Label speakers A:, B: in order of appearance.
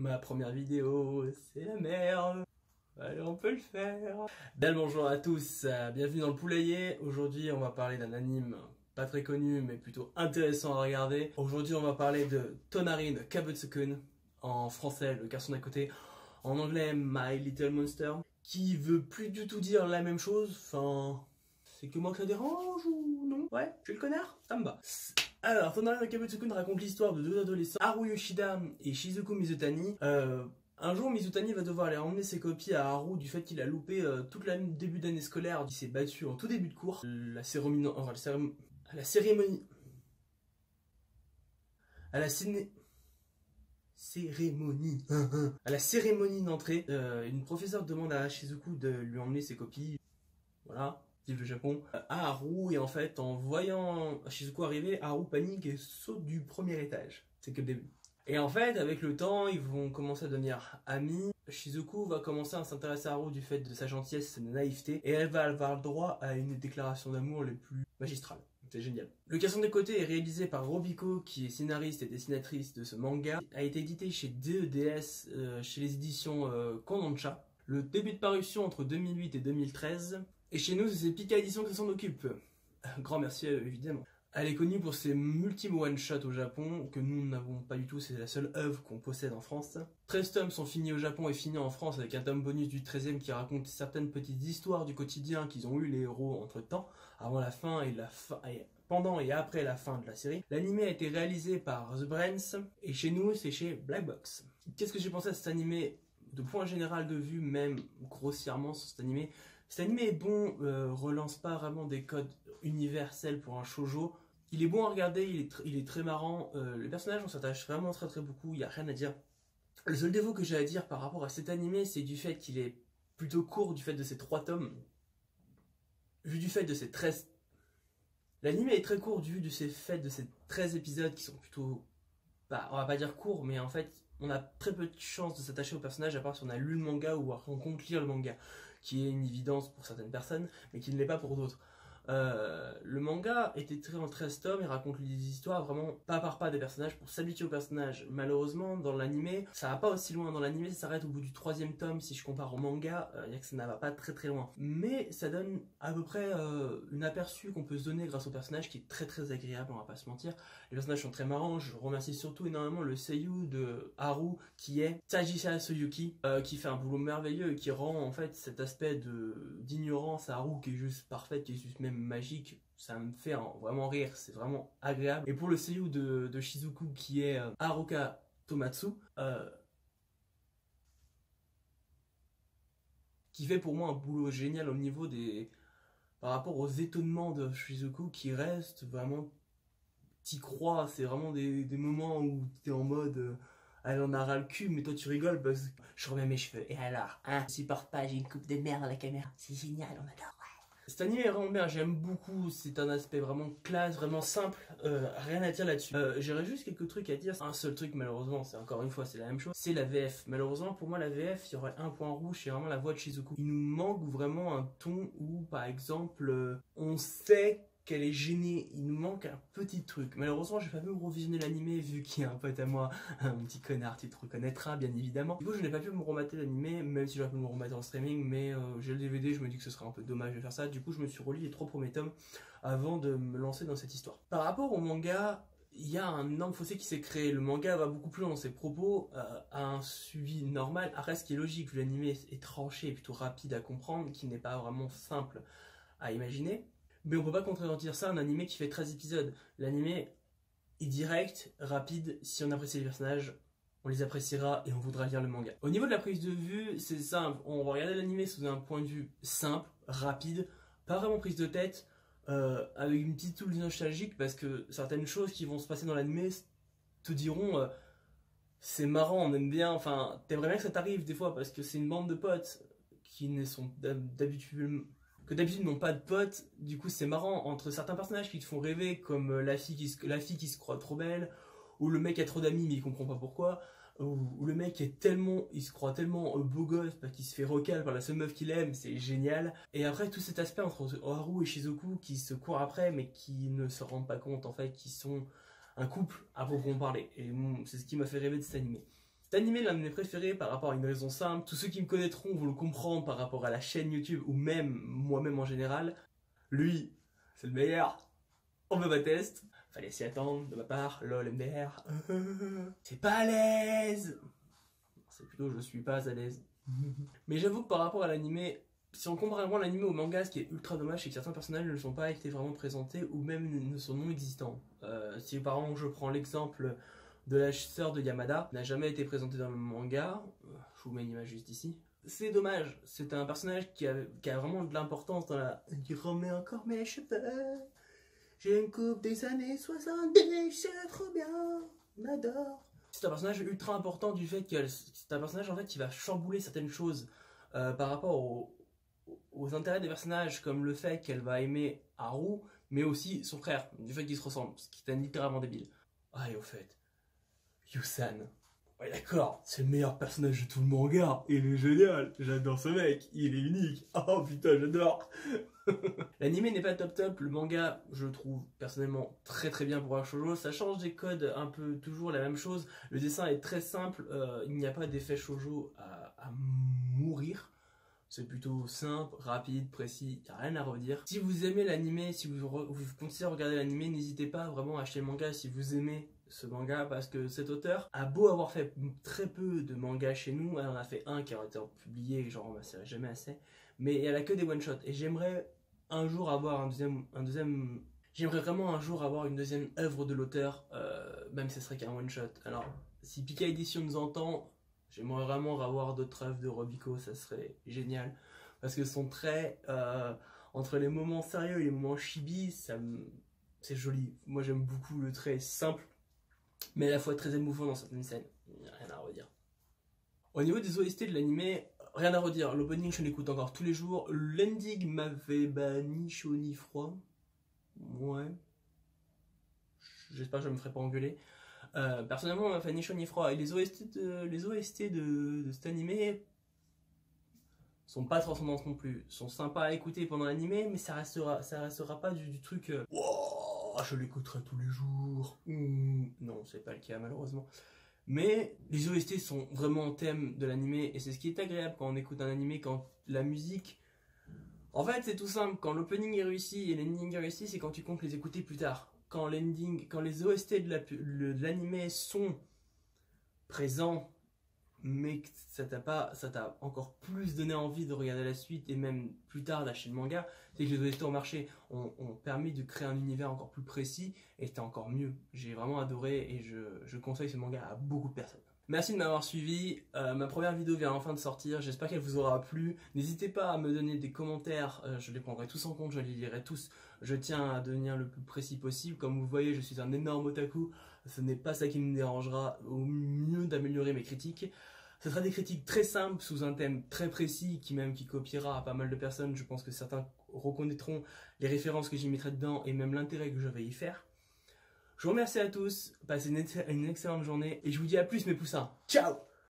A: Ma première vidéo, c'est la merde. Allez, on peut le faire. Bel bonjour à tous, bienvenue dans le poulailler. Aujourd'hui, on va parler d'un anime pas très connu, mais plutôt intéressant à regarder. Aujourd'hui, on va parler de Tonari de Kabutsukun. En français, le garçon d'à côté. En anglais, My Little Monster. Qui veut plus du tout dire la même chose. Enfin, c'est que moi que ça dérange ou non? Ouais, je suis le connard, ça me va. Alors, Tonari no Kabutsukun raconte l'histoire de deux adolescents, Haru Yoshida et Shizuku Mizutani. Un jour, Mizutani va devoir aller emmener ses copies à Haru du fait qu'il a loupé toute la début d'année scolaire. Il s'est battu en tout début de cours. La cérémonie... À la cérémonie d'entrée, une professeure demande à Shizuku de lui emmener ses copies. Voilà. Vive le Japon, à Haru, et en fait, en voyant Shizuku arriver, Haru panique et saute du premier étage. C'est que le début. Et en fait, avec le temps, ils vont commencer à devenir amis. Shizuku va commencer à s'intéresser à Haru du fait de sa gentillesse et de sa naïveté, et elle va avoir le droit à une déclaration d'amour les plus magistrales. C'est génial. Le Garçon des côtés est réalisé par Robiko, qui est scénariste et dessinatrice de ce manga. A été édité chez DEDS, chez les éditions Kodansha. Le début de parution entre 2008 et 2013. Et chez nous, c'est Pika Édition qui s'en occupe. Grand merci à eux, évidemment. Elle est connue pour ses multiples one-shots au Japon, que nous n'avons pas du tout, c'est la seule œuvre qu'on possède en France. 13 tomes sont finis au Japon et finis en France, avec un tome bonus du 13e qui raconte certaines petites histoires du quotidien qu'ils ont eu les héros entre temps, avant la fin et pendant et après la fin de la série. L'anime a été réalisé par The Brains, et chez nous, c'est chez Black Box. Qu'est-ce que j'ai pensé à cet anime? De point général de vue, même grossièrement sur cet anime. Cet anime est bon, relance pas vraiment des codes universels pour un shoujo. Il est bon à regarder, il est très marrant. Les personnages, on s'attache vraiment très beaucoup, il n'y a rien à dire. Le seul défaut que j'ai à dire par rapport à cet anime, c'est du fait qu'il est plutôt court du fait de ses 3 tomes. Vu du fait de ses 13... L'anime est très court du fait de ces 13 épisodes qui sont plutôt... Bah, on va pas dire courts, mais en fait, on a très peu de chances de s'attacher au personnage, à part si on a lu le manga ou on compte lire le manga, qui est une évidence pour certaines personnes, mais qui ne l'est pas pour d'autres. Le manga est écrit en 13 tomes et raconte les histoires vraiment pas par pas des personnages pour s'habituer aux personnages. Malheureusement, dans l'anime, ça va pas aussi loin. Dans l'anime, ça s'arrête au bout du 3e tome. Si je compare au manga, il y a que ça ne va pas très loin. Mais ça donne à peu près une aperçu qu'on peut se donner grâce au personnage qui est très agréable, on va pas se mentir. Les personnages sont très marrants. Je remercie surtout énormément le seiyuu de Haru qui est Tajisa Soyuki, qui fait un boulot merveilleux et qui rend en fait cet aspect d'ignorance à Haru qui est juste parfaite, qui est juste même magique. Ça me fait vraiment rire, c'est vraiment agréable. Et pour le seiyuu de Shizuku qui est Haruka Tomatsu, qui fait pour moi un boulot génial au niveau par rapport aux étonnements de Shizuku qui restent vraiment... T'y crois, c'est vraiment des moments où t'es en mode... elle en a ras le cul, mais toi tu rigoles parce que je remets mes cheveux. Et alors, hein, je supporte pas, j'ai une coupe de merde à la caméra. C'est génial, on adore. Cet anime est vraiment bien, j'aime beaucoup, c'est un aspect vraiment classe, vraiment simple, rien à dire là-dessus. J'aurais juste quelques trucs à dire, un seul truc malheureusement, c'est encore une fois, c'est la même chose, c'est la VF. Malheureusement pour moi la VF, il y aurait un point rouge, c'est vraiment la voix de Shizuku. Il nous manque vraiment un ton où par exemple, on sait qu'elle est gênée, il nous manque un petit truc. Malheureusement, j'ai pas pu me revisionner l'anime vu qu'il y a un pote à moi, un petit connard, tu te reconnaîtras bien évidemment. Du coup, je n'ai pas pu me remater l'anime, même si j'aurais pu me remettre en streaming, mais j'ai le DVD, je me dis que ce serait un peu dommage de faire ça. Du coup, je me suis relis les 3 premiers tomes avant de me lancer dans cette histoire. Par rapport au manga, il y a un énorme fossé qui s'est créé. Le manga va beaucoup plus loin dans ses propos, a un suivi normal. Après, ce qui est logique, vu l'anime est tranché et plutôt rapide à comprendre, qui n'est pas vraiment simple à imaginer. Mais on peut pas contredentir ça à un anime qui fait 13 épisodes. L'anime est direct, rapide, si on apprécie les personnages, on les appréciera et on voudra lire le manga. Au niveau de la prise de vue, c'est simple, on va regarder l'anime sous un point de vue simple, rapide, pas vraiment prise de tête, avec une petite touche nostalgique parce que certaines choses qui vont se passer dans l'anime te diront c'est marrant, on aime bien, enfin t'aimerais bien que ça t'arrive des fois parce que c'est une bande de potes qui ne sont d'habitude n'ont pas de potes, du coup c'est marrant entre certains personnages qui te font rêver comme la fille qui se croit trop belle, ou le mec a trop d'amis mais il comprend pas pourquoi, ou le mec il se croit tellement beau gosse parce qu'il se fait recal par la seule meuf qu'il aime, c'est génial. Et après tout cet aspect entre Haru et Shizuku qui se courent après mais qui ne se rendent pas compte en fait qu'ils sont un couple à proprement parler, et c'est ce qui m'a fait rêver de cet anime. Cet animé est l'un de mes préférés par rapport à une raison simple. Tous ceux qui me connaîtront vont le comprendre par rapport à la chaîne YouTube ou même moi-même en général. Lui, c'est le meilleur. On me test. Fallait s'y attendre de ma part. LOL MDR. C'est pas à l'aise. C'est plutôt je suis pas à l'aise. Mais j'avoue que par rapport à l'animé, si on compare vraiment l'animé au manga, ce qui est ultra dommage, c'est que certains personnages ne sont pas été vraiment présentés ou même ne sont non existants. Si par exemple je prends l'exemple de la sœur de Yamada, n'a jamais été présentée dans le manga, je vous mets une image juste ici. C'est dommage, c'est un personnage qui a vraiment de l'importance dans la... Il remet encore mes cheveux, j'ai une coupe des années 70, c'est trop bien, on adore. C'est un personnage ultra important du fait que c'est un personnage en fait qui va chambouler certaines choses par rapport aux intérêts des personnages, comme le fait qu'elle va aimer Haru, mais aussi son frère, du fait qu'ils se ressemblent, ce qui est littéralement débile. Ah, et au fait, Yusan. Ouais, d'accord, c'est le meilleur personnage de tout le manga, il est génial, j'adore ce mec, il est unique, oh putain, j'adore. L'anime n'est pas top, le manga, je le trouve personnellement très bien pour un shoujo, ça change des codes un peu toujours la même chose, le dessin est très simple, il n'y a pas d'effet shoujo à mourir. C'est plutôt simple, rapide, précis, il n'y a rien à redire. Si vous aimez l'anime, si vous continuez à regarder l'anime, n'hésitez pas vraiment à acheter le manga si vous aimez ce manga, parce que cet auteur a beau avoir fait très peu de mangas chez nous, elle en a fait un qui a été publié, genre on ne jamais assez, mais elle a que des one-shots, et j'aimerais un jour avoir j'aimerais vraiment un jour avoir une deuxième œuvre de l'auteur, même si ce serait qu'un one-shot. Alors, si Pika Edition nous entend, j'aimerais vraiment avoir d'autres œuvres de Robico, ça serait génial. Parce que son trait, entre les moments sérieux et les moments chibi, c'est joli. Moi j'aime beaucoup le trait simple, mais à la fois très émouvant dans certaines scènes. Il n'y a rien à redire. Au niveau des OST de l'anime, rien à redire. L'opening je l'écoute encore tous les jours. L'ending m'avait ni chaud ni froid. Ouais. J'espère que je ne me ferai pas engueuler. Personnellement, on m'a fait ni chaud ni froid. Et les OST de cet animé sont pas transcendantes non plus. Sont sympas à écouter pendant l'animé, mais ça restera pas du truc. Wow, je l'écouterai tous les jours. Non, c'est pas le cas malheureusement. Mais les OST sont vraiment en thème de l'animé, et c'est ce qui est agréable quand on écoute un animé, quand la musique. En fait, c'est tout simple. Quand l'opening est réussi et l'ending est réussi, c'est quand tu comptes les écouter plus tard. Quand les OST de l'anime sont présents, mais que ça t'a encore plus donné envie de regarder la suite et même plus tard d'acheter le manga, c'est que les OST au marché ont permis de créer un univers encore plus précis et c'était encore mieux. J'ai vraiment adoré et je conseille ce manga à beaucoup de personnes. Merci de m'avoir suivi, ma première vidéo vient enfin de sortir, j'espère qu'elle vous aura plu. N'hésitez pas à me donner des commentaires, je les prendrai tous en compte, je les lirai tous. Je tiens à devenir le plus précis possible, comme vous voyez je suis un énorme otaku, ce n'est pas ça qui me dérangera, au mieux d'améliorer mes critiques. Ce sera des critiques très simples, sous un thème très précis, qui copiera à pas mal de personnes, je pense que certains reconnaîtront les références que j'y mettrai dedans et même l'intérêt que je vais y faire. Je vous remercie à tous, passez une excellente journée et je vous dis à plus mes poussins. Ciao!